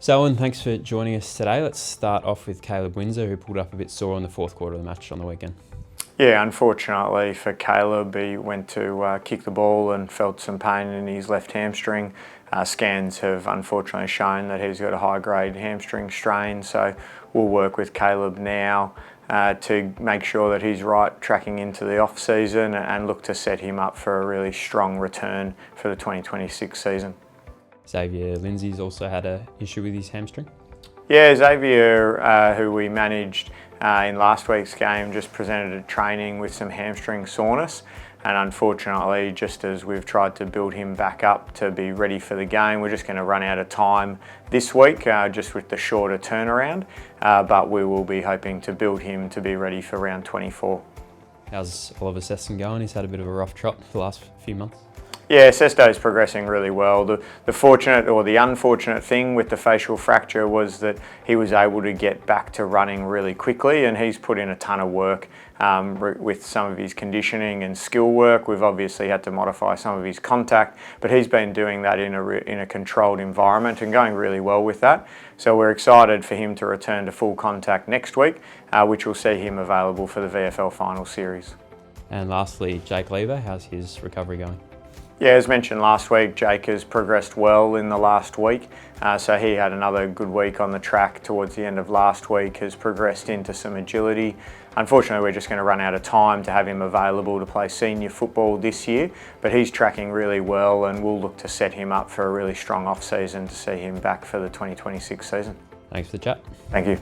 So, Owen, thanks for joining us today. Let's start off with Caleb Windsor, who pulled up a bit sore in the fourth quarter of the match on the weekend. Yeah, unfortunately for Caleb, he went to kick the ball and felt some pain in his left hamstring. Scans have unfortunately shown that he's got a high-grade hamstring strain, so we'll work with Caleb now to make sure that he's right tracking into the off-season and look to set him up for a really strong return for the 2026 season. Xavier Lindsay's also had an issue with his hamstring. Yeah, Xavier, who we managed in last week's game, just presented a training with some hamstring soreness, and unfortunately, just as we've tried to build him back up to be ready for the game, we're just going to run out of time this week, just with the shorter turnaround, but we will be hoping to build him to be ready for round 24. How's Oliver Sesson going? He's had a bit of a rough trot for the last few months. Yeah, Sesto's progressing really well. The fortunate or the unfortunate thing with the facial fracture was that he was able to get back to running really quickly, and he's put in a ton of work with some of his conditioning and skill work. We've obviously had to modify some of his contact, but he's been doing that in a controlled environment and going really well with that. So we're excited for him to return to full contact next week, which will see him available for the VFL final series. And lastly, Jake Lever, how's his recovery going? Yeah, as mentioned last week, Jake has progressed well in the last week. So he had another good week on the track towards the end of last week, has progressed into some agility. Unfortunately, we're just going to run out of time to have him available to play senior football this year, but he's tracking really well and we'll look to set him up for a really strong off-season to see him back for the 2026 season. Thanks for the chat. Thank you.